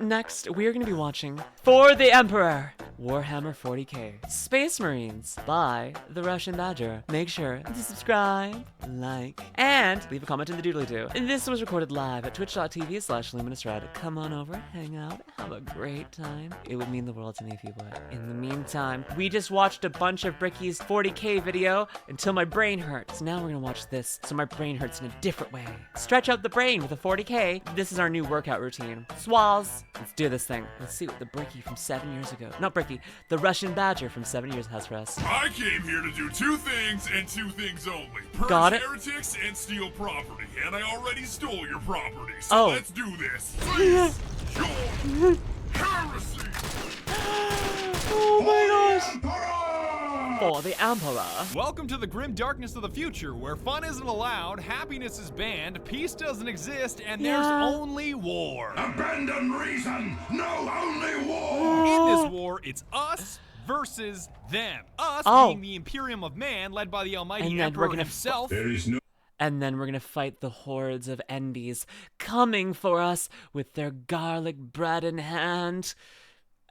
Next, we are going to be watching For the Emperor, Warhammer 40k, Space Marines by the Russian Badger. Make sure to subscribe, like, and leave a comment in the doodly-doo. This was recorded live at twitch.tv/LuminusRed. Come on over, hang out, have a great time. It would mean the world to me if you would. In the meantime, we just watched a bunch of Bricky's 40k video until my brain hurts. Now we're gonna watch this so my brain hurts in a different way. Stretch out the brain with a 40k. This is our new workout routine. Swalls. Let's do this thing. Let's see what the Bricky from 7 years ago, not Bricky, the Russian Badger from 7 years has for us. I came here to do two things and two things only. Purge Got it. heretics and steal property. And I already stole your property. So let's do this. Face your heresy. Oh my gosh. For the Emperor. Welcome to the grim darkness of the future, where fun isn't allowed, happiness is banned, peace doesn't exist, and there's only war. Abandon reason. No, only war. In this war, it's us versus them. Us being the Imperium of Man, led by the almighty Emperor himself. There is no... And then we're gonna fight the hordes of Enbies coming for us with their garlic bread in hand.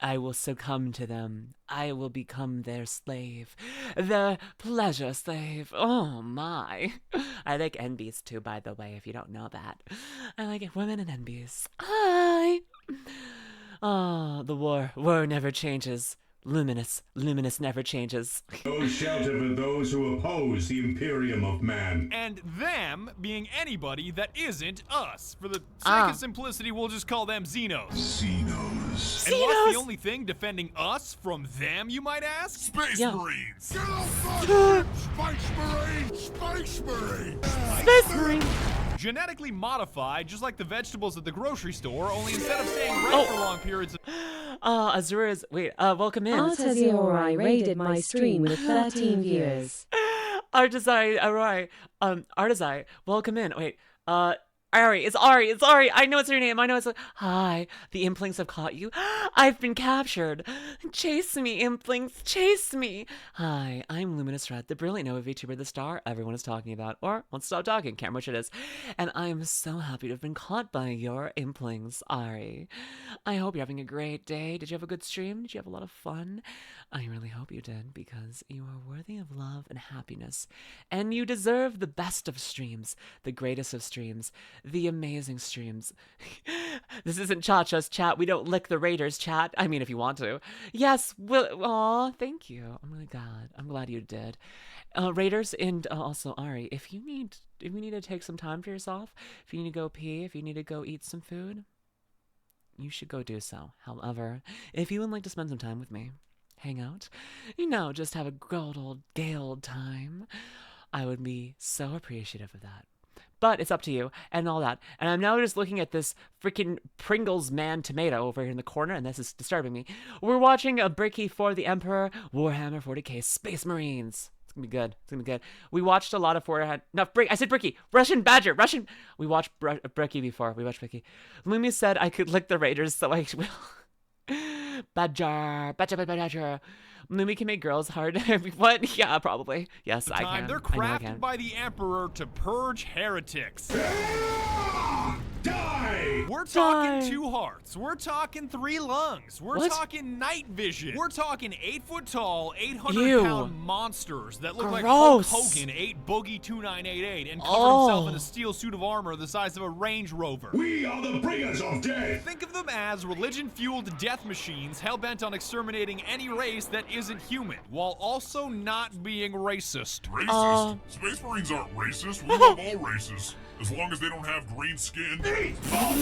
I will succumb to them. I will become their slave. Their pleasure slave. Oh my. I like Enbies too, by the way, if you don't know that. I like women and Enbies. Hi. Oh, the war. War never changes. Luminous never changes. No shelter for those who oppose the Imperium of Man. And them being anybody that isn't us. For the sake of simplicity, we'll just call them Xenos. Xenos. And what's the only thing defending us from them, you might ask? Space Marines. Get off Space Marines. Space Marines. Space Marine. Genetically modified, just like the vegetables at the grocery store, only instead of staying red for long periods of... Azura is... Wait, welcome in. Artesiori raided my stream with 13 viewers. Artesi, Artesi, welcome in. Wait, Ari, it's Ari. I know it's your name. Hi, the Implings have caught you. I've been captured. Chase me, Implings, chase me. Hi, I'm LuminusRed, the brilliant Nova VTuber, the star everyone is talking about. Or, won't stop talking, can't remember which it is. And I'm so happy to have been caught by your Implings, Ari. I hope you're having a great day. Did you have a good stream? Did you have a lot of fun? I really hope you did, because you are worthy of love and happiness. And you deserve the best of streams, the greatest of streams, the amazing streams. This isn't Cha-Cha's chat. We don't lick the Raiders chat. I mean, if you want to. Yes, aw, thank you. I'm really glad. I'm glad you did. Raiders and also Ari, if you need to take some time for yourself, if you need to go pee, if you need to go eat some food, you should go do so. However, if you would like to spend some time with me, hang out, just have a good old gay old time, I would be so appreciative of that. But it's up to you and all that. And I'm now just looking at this freaking Pringles man tomato over here in the corner, and this is disturbing me. We're watching a Bricky for the Emperor, Warhammer 40k, Space Marines. It's gonna be good. We watched a lot of I said Bricky, Russian Badger, We watched Bricky before. Lumi said I could lick the Raiders, so I will. Badger. Lumi can make girls hard. What? Yeah, probably. Yes, I can. They're crafted by the Emperor to purge heretics. Die! We're talking 2 hearts. We're talking 3 lungs. We're talking night vision. We're talking 8 foot tall, 800-pound monsters that look like Hulk Hogan ate Boogie 2988 and covered himself in a steel suit of armor the size of a Range Rover. We are the bringers of death. Think of them as religion-fueled death machines hell-bent on exterminating any race that isn't human, while also not being racist. Racist? Space Marines aren't racist. We love all races. As long as they don't have green skin. Or,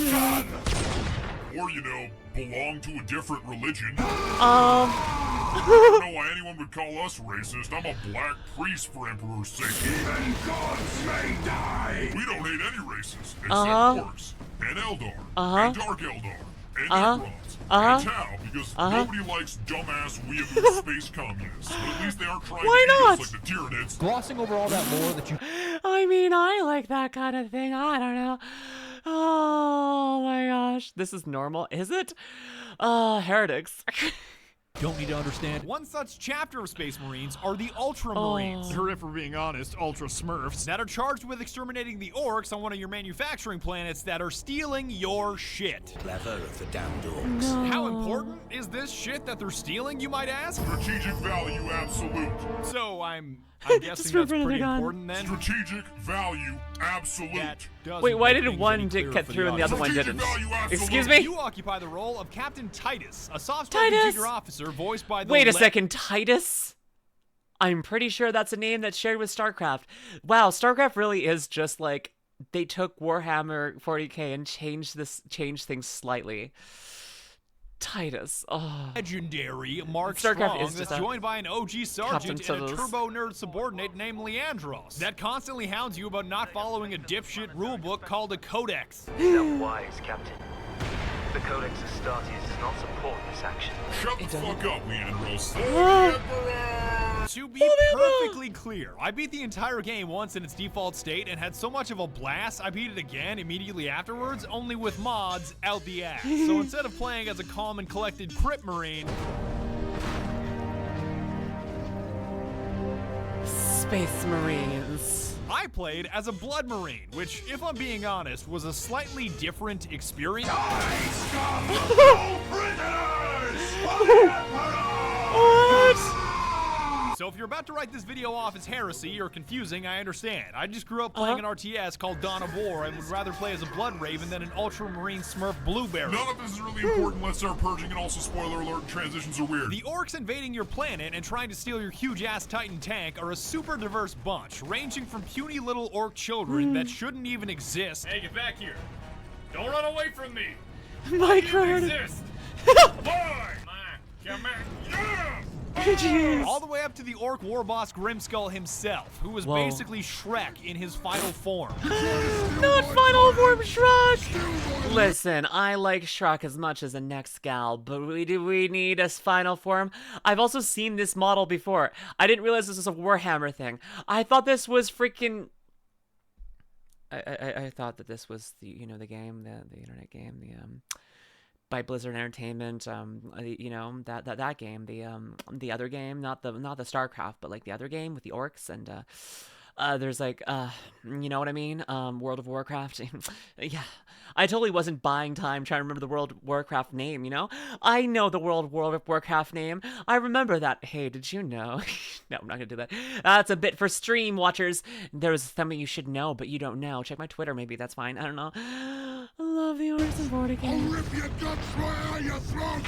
belong to a different religion. I don't know why anyone would call us racist. I'm a black priest for Emperor's sake. Even gods may die. We don't hate any races, except orcs, and Eldar, and Dark Eldar, and Necrons, and Tau, because nobody likes dumbass weeaboo space communists. But at least they aren't trying to eat us like the Tyranids. Glossing over all that lore that you... I mean, I like that kind of thing. I don't know. Oh my gosh. This is normal, is it? Heretics. don't need to understand? One such chapter of Space Marines are the Ultramarines. Or if we're being honest, Ultra Smurfs, that are charged with exterminating the orcs on one of your manufacturing planets that are stealing your shit. Clever of the damned orcs. No. How important is this shit that they're stealing, you might ask? Strategic value absolute. So I'm guessing that's pretty important then? Strategic value absolute. Wait, why did one get through and the other one didn't? Excuse me? You occupy the role of Captain Titus, a soft-spoken junior officer voiced by the Wait a second, Titus? I'm pretty sure that's a name that's shared with StarCraft. Wow, StarCraft really is just like they took Warhammer 40k and changed things slightly. Titus. Oh. Legendary Mark StarCraft Strong is that's just joined by an OG sergeant and a Titus. turbo nerd subordinate named Leandros that constantly hounds you about not following a dipshit rulebook called a codex. Step wise, Captain. The Codex Astartes does not support this action. Shut the fuck up, Leandros. To be perfectly clear, I beat the entire game once in its default state and had so much of a blast, I beat it again immediately afterwards, only with mods out the ass. So instead of playing as a calm and collected Crypt Marine, Space Marines. I played as a Blood Marine, which, if I'm being honest, was a slightly different experience. What? So if you're about to write this video off as heresy or confusing, I understand. I just grew up playing an RTS called Dawn of War and would rather play as a Blood Raven than an Ultramarine Smurf Blueberry. None of this is really important. Let's start purging, and also spoiler alert, transitions are weird. The orcs invading your planet and trying to steal your huge-ass Titan tank are a super diverse bunch, ranging from puny little orc children that shouldn't even exist. Hey, get back here. Don't run away from me. Micro. Exist. Boy! Come on. Yeah! All the way up to the orc war boss Grimskull himself, who was basically Shrek in his final form. Not final form Shrek! Listen, I like Shrek as much as the next gal, but we need a final form? I've also seen this model before. I didn't realize this was a Warhammer thing. I thought this was freaking... I thought that this was the, you know, the game, the internet game, the, by Blizzard Entertainment, you know, that game, the other game, not the StarCraft, but like the other game with the orcs, and there's like, you know what I mean, World of Warcraft. Yeah, I totally wasn't buying time trying to remember the World of Warcraft name, you know? I know the World of Warcraft name. I remember that. Hey, did you know? No, I'm not gonna do that. That's a bit for stream watchers. There's something you should know, but you don't know. Check my Twitter, maybe, that's fine. I don't know. I love the orcs and 40k. I'll rip your guts right out your throat!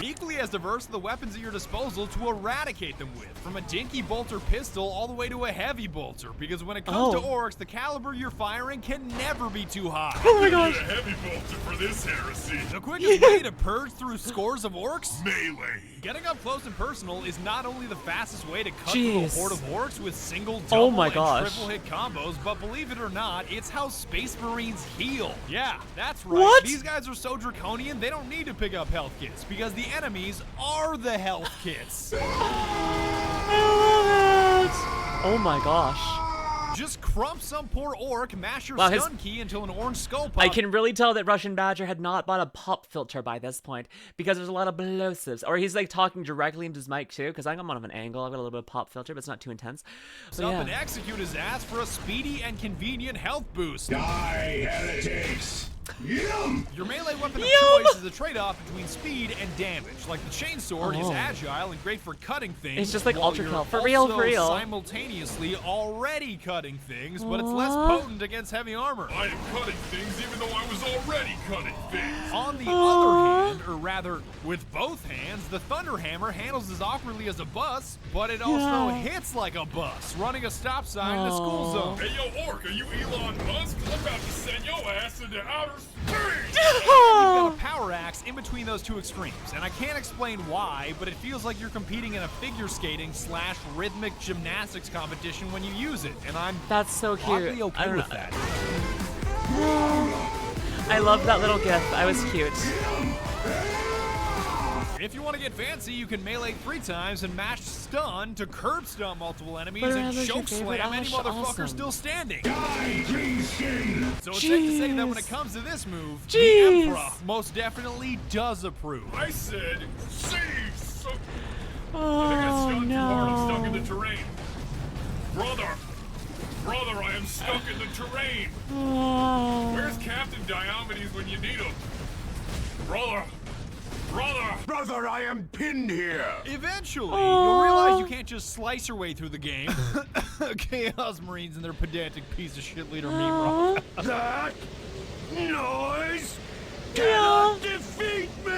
Equally as diverse are the weapons at your disposal to eradicate them with, from a dinky bolter pistol all the way to a heavy bolter, because when it comes to orcs, the caliber you're firing can never be too high. Oh my gosh. A heavy bolter for this heresy. The quickest way to purge through scores of orcs? Melee. Getting up close and personal is not only the fastest way to cut through a horde of orcs with single, double, and triple hit combos, but believe it or not, it's how Space Marines heal. Yeah, that's right. What? These guys are so draconian, they don't need to pick up health kits, because the enemies are the health kits. I love it. Oh my gosh. Just crump some poor orc, mash your stun key until an orange skull pops. I can really tell that Russian Badger had not bought a pop filter by this point, because there's a lot of plosives. Or he's like talking directly into his mic too, because I'm on an angle. I've got a little bit of pop filter, but it's not too intense. So and execute his ass for a speedy and convenient health boost. Die, heretics! Yum! Your melee weapon of choice is a trade-off between speed and damage. Like the chainsword is agile and great for cutting things. It's just like Ultra Kill. For real. Simultaneously already cutting things, but it's less potent against heavy armor. I am cutting things even though I was already cutting things. On the other hand, or rather, with both hands, the Thunderhammer handles as awkwardly as a bus, but it also hits like a bus, running a stop sign in a school zone. Hey, yo, orc, are you Elon Musk? I'm about to send your ass into outer space! You've got a power axe in between those two extremes, and I can't explain why, but it feels like you're competing in a figure skating / rhythmic gymnastics competition when you use it, and I'm that's so cute. Oddly okay with that. I love that little gif. I was cute. If you want to get fancy, you can melee 3 times and mash stun to curb stun multiple enemies and Warhammer's your choke favorite? slam any Ash, motherfucker awesome. still standing. Die, green skin! So it's safe to say that when it Jeez. comes to this move, Jeez. the Emperor most definitely does approve. I said, save! So I think I Oh stuck too hard. I'm stuck in no. the terrain. Brother, I am stuck in the terrain. Oh. Where's Captain Diomedes when you need him? Brother, Brother, I am pinned here! Eventually, you'll realize you can't just slice your way through the game. Chaos Marines and their pedantic piece of shit leader meme rock. That noise Yeah. cannot defeat me!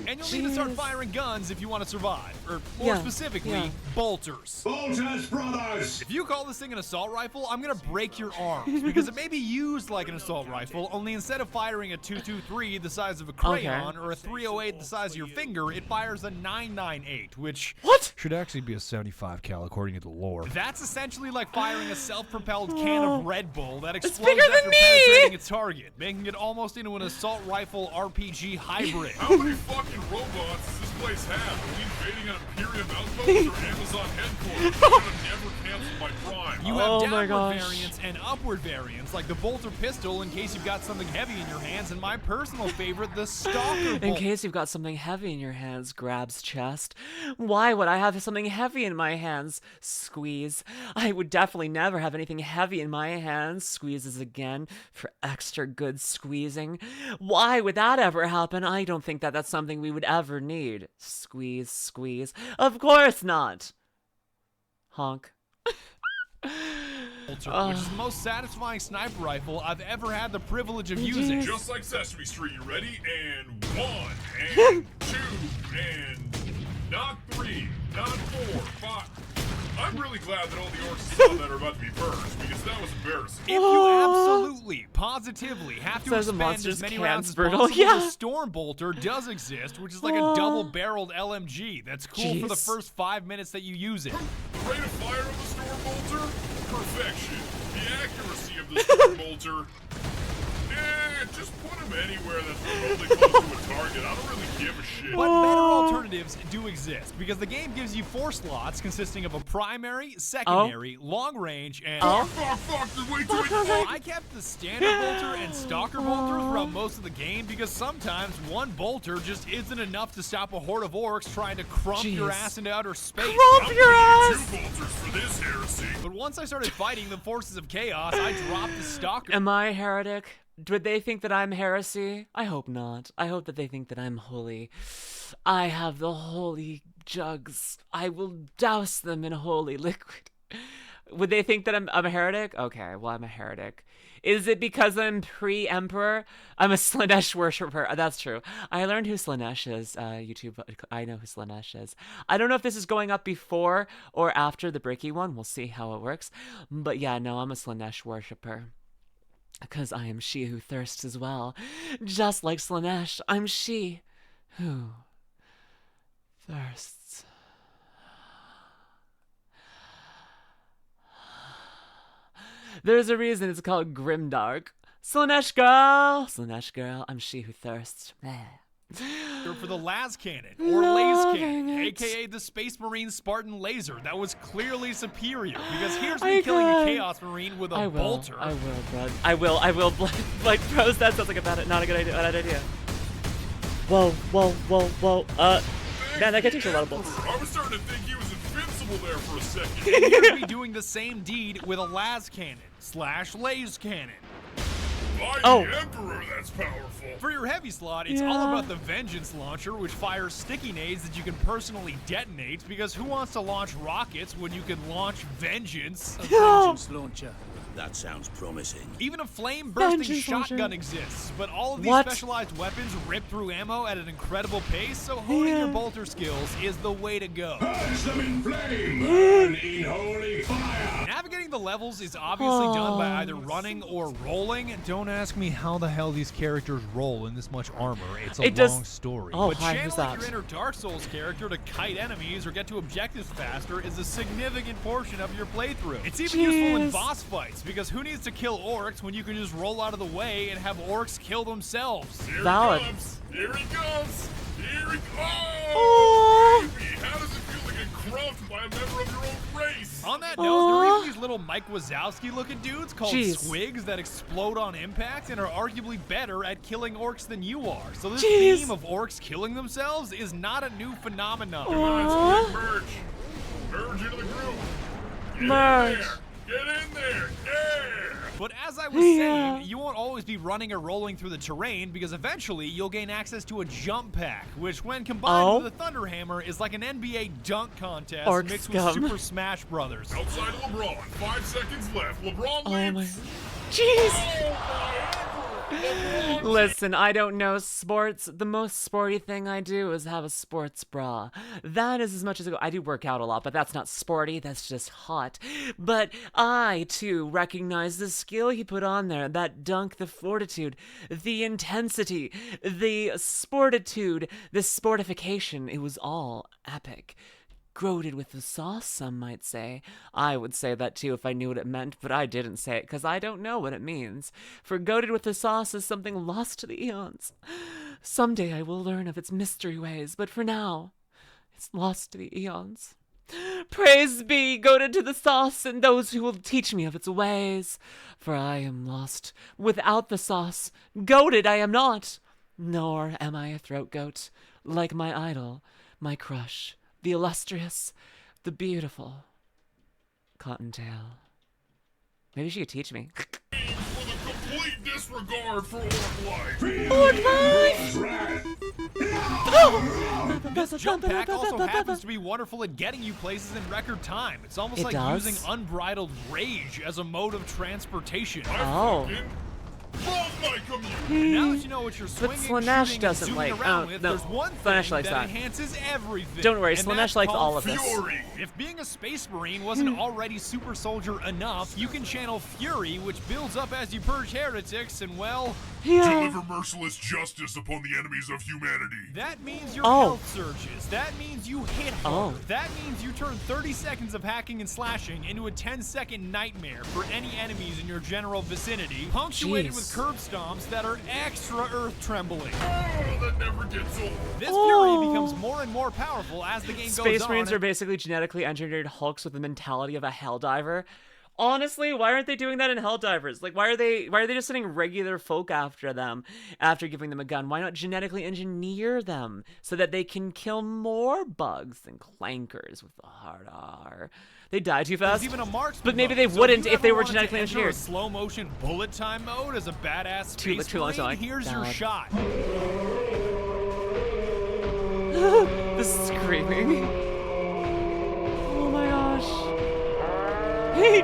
And you'll need to start Jeez. firing guns if you want to survive. Or more Yeah, specifically, yeah. bolters. Bolters, brothers! If you call this thing an assault rifle, I'm gonna break your arms because it may be used like an assault rifle, only instead of firing a 223 the size of a crayon or a 308 the size of your finger, it fires a 998, which What? should actually be a 75 cal according to the lore. That's essentially like firing a self-propelled can of Red Bull that explodes bigger than after me! penetrating its target, making it almost into an assault rifle RPG hybrid. how many fucking robots does this place have? Are we invading an Imperium outpost or Amazon headquarters? I'm gonna never cancel my prime. You Oh have my downward gosh. variants and upward variants, like the bolter pistol in case you've got something heavy in your hands, and my personal favorite, the stalker bolt. In case you've got something heavy in your hands, grabs chest. Why would I have something heavy in my hands? Squeeze. I would definitely never have anything heavy in my hands. Squeezes again for extra good squeezing. Why would that ever happen? I don't think that that's something we would ever need. Squeeze, squeeze. Of course not. Honk. Bolter, which is the most satisfying sniper rifle I've ever had the privilege of using. Just like Sesame Street, you ready? And 1, and 2, and not 3, not 4, 5. I'm really glad that all the orcs saw that are about to be purged, because that was embarrassing. If you absolutely, positively have to Says the expend monster's as many can's rounds as brutal. possible, Yeah. the Storm Bolter does exist, which is like a double-barreled LMG. That's cool for the Jeez. first 5 minutes that you use it. The rate of fire of the Storm Bolter? Perfection. The accuracy of the Storm Bolter? Just put him anywhere that's remotely close to a target. I don't really give a shit. But better alternatives do exist, because the game gives you 4 slots consisting of a primary, secondary, long range, and... Fuck, there's way too many. I kept the standard bolter and stalker bolter throughout most of the game because sometimes one bolter just isn't enough to stop a horde of orcs trying to crump your Jeez. ass into outer space. Crump your ass! 2 bolters for this heresy. But once I started fighting the forces of chaos, I dropped the stalker. Am I heretic? Would they think that I'm heresy? I hope not. I hope that they think that I'm holy. I have the holy jugs. I will douse them in holy liquid. Would they think that I'm a heretic? Okay, well, I'm a heretic. Is it because I'm pre-emperor? I'm a Slanesh worshiper. That's true. I learned who Slanesh is. YouTube, I know who Slanesh is. I don't know if this is going up before or after the Bricky one. We'll see how it works. But yeah, no, I'm a Slanesh worshiper. Because I am she who thirsts as well. Just like Slanesh, I'm she who thirsts. There's a reason it's called Grimdark. Slanesh girl, I'm she who thirsts. Or for the las cannon, or laser cannon, aka the Space Marine Spartan laser. That was clearly superior, because here's me killing a Chaos Marine with a bolter. I will, bud. I will. Like, bros, that sounds like a bad idea. Whoa. Man, that guy takes a lot of bolts. I was starting to think he was invincible there for a second. And here's me doing the same deed with a las cannon / laser cannon. By Oh. the Emperor, that's powerful. For your heavy slot, it's all about the Vengeance Launcher, which fires sticky nades that you can personally detonate, because who wants to launch rockets when you can launch Vengeance? Vengeance launcher. That sounds promising. Even a flame-bursting Vengeance shotgun launcher. exists, but all of these What? specialized weapons rip through ammo at an incredible pace, so honing your bolter skills is the way to go. Purge them in flame! Burn in holy fire! Navigating the levels is obviously done by either running or rolling. Don't ask me how the hell these characters roll in this much armor. It's a long story. Oh, but hi, who's channeling that? your inner Dark Souls character to kite enemies or get to objectives faster is a significant portion of your playthrough. It's even useful in Jeez. boss fights, because who needs to kill orcs when you can just roll out of the way and have orcs kill themselves? Here Valid. he comes. Here he comes. Here Oh, baby! How does it feel to get crumped by a member of your own race? On that note, there are even these little Mike Wazowski-looking dudes called Jeez. swigs that explode on impact and are arguably better at killing orcs than you are. So this Jeez. theme of orcs killing themselves is not a new phenomenon. Merge. Merge into the group. Merge. Get in there. Yeah. But as I was saying, you won't always be running or rolling through the terrain because eventually you'll gain access to a jump pack, which when combined with a Thunderhammer is like an NBA dunk contest Orc mixed scum. with Super Smash Brothers. Outside LeBron. 5 seconds left. LeBron leaps. Jeez. Listen, I don't know sports. The most sporty thing I do is have a sports bra. That is as much as I go. I do work out a lot, but that's not sporty. That's just hot. But I, too, recognize the skill he put on there. That dunk, the fortitude, the intensity, the sportitude, the sportification. It was all epic. Goated with the sauce, some might say. I would say that too if I knew what it meant, but I didn't say it because I don't know what it means. For goated with the sauce is something lost to the eons. Someday I will learn of its mystery ways, but for now, it's lost to the eons. Praise be, goated to the sauce, and those who will teach me of its ways. For I am lost without the sauce. Goated I am not, nor am I a throat goat, like my idol, my crush. The illustrious, the beautiful Cottontail. Maybe she could teach me. With a complete disregard for orc life. This jump pack also happens to be wonderful at getting you places in record time. It's almost like using unbridled rage as a mode of transportation. Oh. And now that you know what you're swinging, Slanesh shooting, doesn't and like. zooming around Oh, with, no. there's one Slanesh thing likes that that. enhances everything. Don't worry, and Slanesh that's likes called all of this. Fury. If being a space marine wasn't already super soldier enough, you can channel Fury, which builds up as you purge heretics, and well, deliver merciless justice upon the enemies of humanity. that means your health surges. That means you hit hard. Oh. That means you turn 30 seconds of hacking and slashing into a 10-second nightmare for any enemies in your general vicinity, punctuated with curb stomps that are extra earth trembling. Oh, that never gets old. This Fury becomes more and more powerful as the game goes on. Space Marines are basically genetically engineered Hulks with the mentality of a Helldiver. Honestly, why aren't they doing that in Helldivers? Like, why are they just sending regular folk after them after giving them a gun? Why not genetically engineer them so that they can kill more bugs than clankers with the hard R? They die too fast. Even a marksman but maybe mode. they So wouldn't you if they ever were want to genetically enter engineered. a slow motion bullet time mode as a badass space too long, marine, here's your God. shot. The screaming. Oh my gosh. Hey.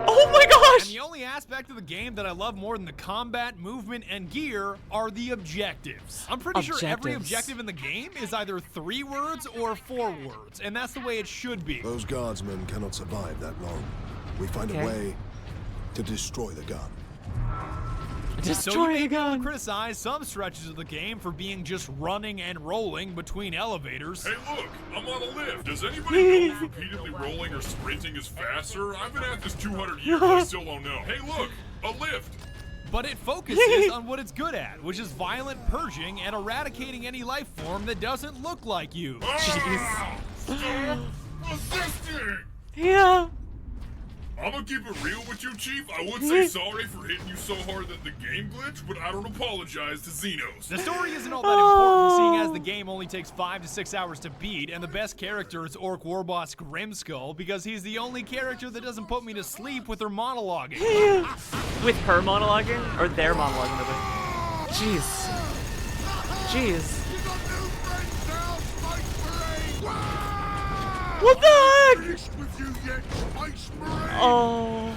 Oh my gosh! And the only aspect of the game that I love more than the combat, movement, and gear are the objectives. I'm pretty sure every objective in the game is either 3 words or 4 words, and that's the way it should be. Those guardsmen cannot survive that long. We find a way to destroy the gun. So you may be able to criticize some stretches of the game for being just running and rolling between elevators. Hey look, I'm on a lift. Does anybody know if repeatedly rolling or sprinting is faster? I've been at this 200 years and I still don't know. Hey look, a lift. But it focuses on what it's good at, which is violent purging and eradicating any life form that doesn't look like you. Stop resisting! Yeah. I'm gonna keep it real with you, Chief. I would say sorry for hitting you so hard that the game glitched, but I don't apologize to Xenos. The story isn't all that important, seeing as the game only takes 5 to 6 hours to beat, and the best character is Orc Warboss Grimskull, because he's the only character that doesn't put me to sleep with her monologuing. With her monologuing? Or their monologuing of it? Jeez. Jeez. What the heck? Oh.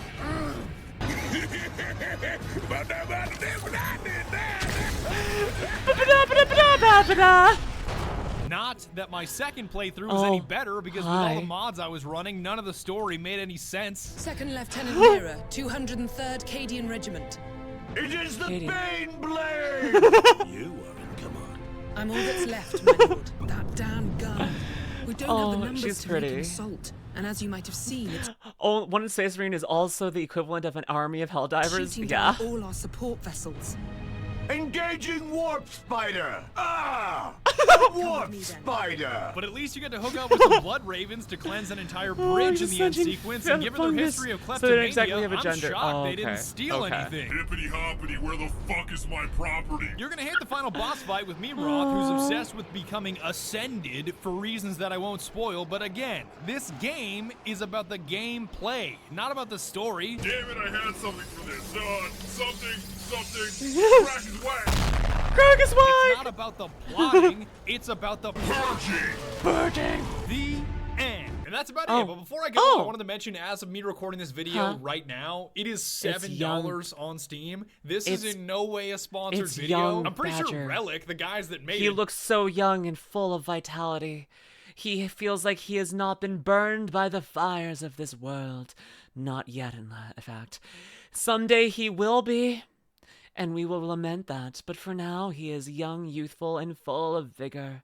Not that my second playthrough was any better, because with all the mods I was running, none of the story made any sense. Second Lieutenant Mira, 203rd Cadian Regiment. It is the Bane Blade! You are in command. I'm all that's left, my lord. That damn gun. We don't have the numbers to make an assault. And as you might have seen, it's one Space Marine is also the equivalent of an army of Helldivers. shooting down all our support vessels. Engaging warp spider! Ah! Warp spider! But at least you get to hook up with some blood ravens to cleanse an entire bridge in the end sequence, and given their history of kleptomania, so they don't exactly have a I'm gender. shocked they didn't steal anything. Hippity hoppity, where the fuck is my property? You're gonna hate the final boss fight with Roth, who's obsessed with becoming ascended for reasons that I won't spoil, but again, this game is about the gameplay, not about the story. Damn it, I had something for this. Something. Crack is whack. Crack is whack. It's not about the plotting, it's about the purging. The end. And that's about it. But before I go, I wanted to mention, as of me recording this video right now, it is $7 on Steam. This is in no way a sponsored video. I'm pretty sure Relic, the guys that made it. He looks so young and full of vitality. He feels like he has not been burned by the fires of this world. Not yet, in fact. Someday he will be, and we will lament that. But for now, he is young, youthful, and full of vigor.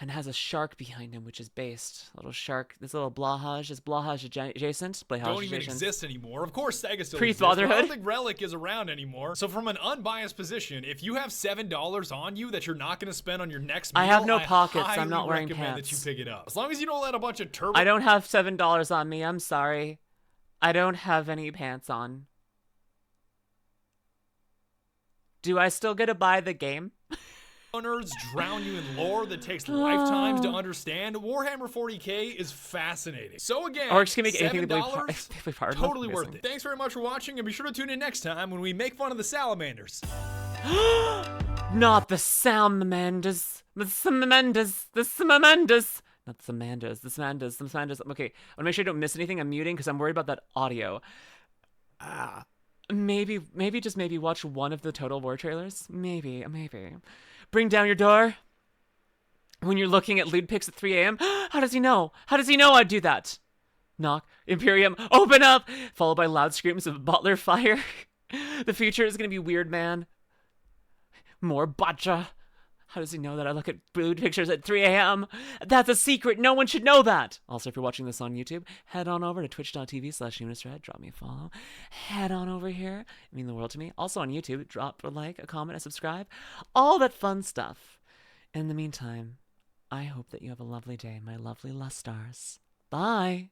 And has a shark behind him, which is based. A little shark. This little Blahaj is Blahaj adjacent. Don't even exist anymore. Of course, Sega still Pre-fatherhood. I don't think Relic is around anymore. So from an unbiased position, if you have $7 on you that you're not going to spend on your next meal, I have no pockets. I'm not wearing recommend pants. that you pick it up. As long as you don't let a bunch of turbo. I don't have $7 on me. I'm sorry. I don't have any pants on. Do I still get to buy the game? Nerds drown you in lore that takes lifetimes to understand. Warhammer 40k is fascinating. So again, orcs can make anything $7, totally worth it. Thanks very much for watching, and be sure to tune in next time when we make fun of the salamanders. Not the salamanders. The salamanders. The salamanders. Not the salamanders. The salamanders. The salamanders. Okay, I want to make sure I don't miss anything. I'm muting because I'm worried about that audio. Maybe just watch one of the Total War trailers. Maybe. Bring down your door when you're looking at lewd pics at 3 a.m. How does he know? How does he know I'd do that? Knock. Imperium, open up! Followed by loud screams of butler fire. The future is gonna be weird, man. More Bacha. How does he know that I look at lewd pictures at 3 a.m.? That's a secret. No one should know that. Also, if you're watching this on YouTube, head on over to twitch.tv/LuminusRed. Drop me a follow. Head on over here. It means the world to me. Also on YouTube, drop a like, a comment, a subscribe. All that fun stuff. In the meantime, I hope that you have a lovely day, my lovely lust stars. Bye.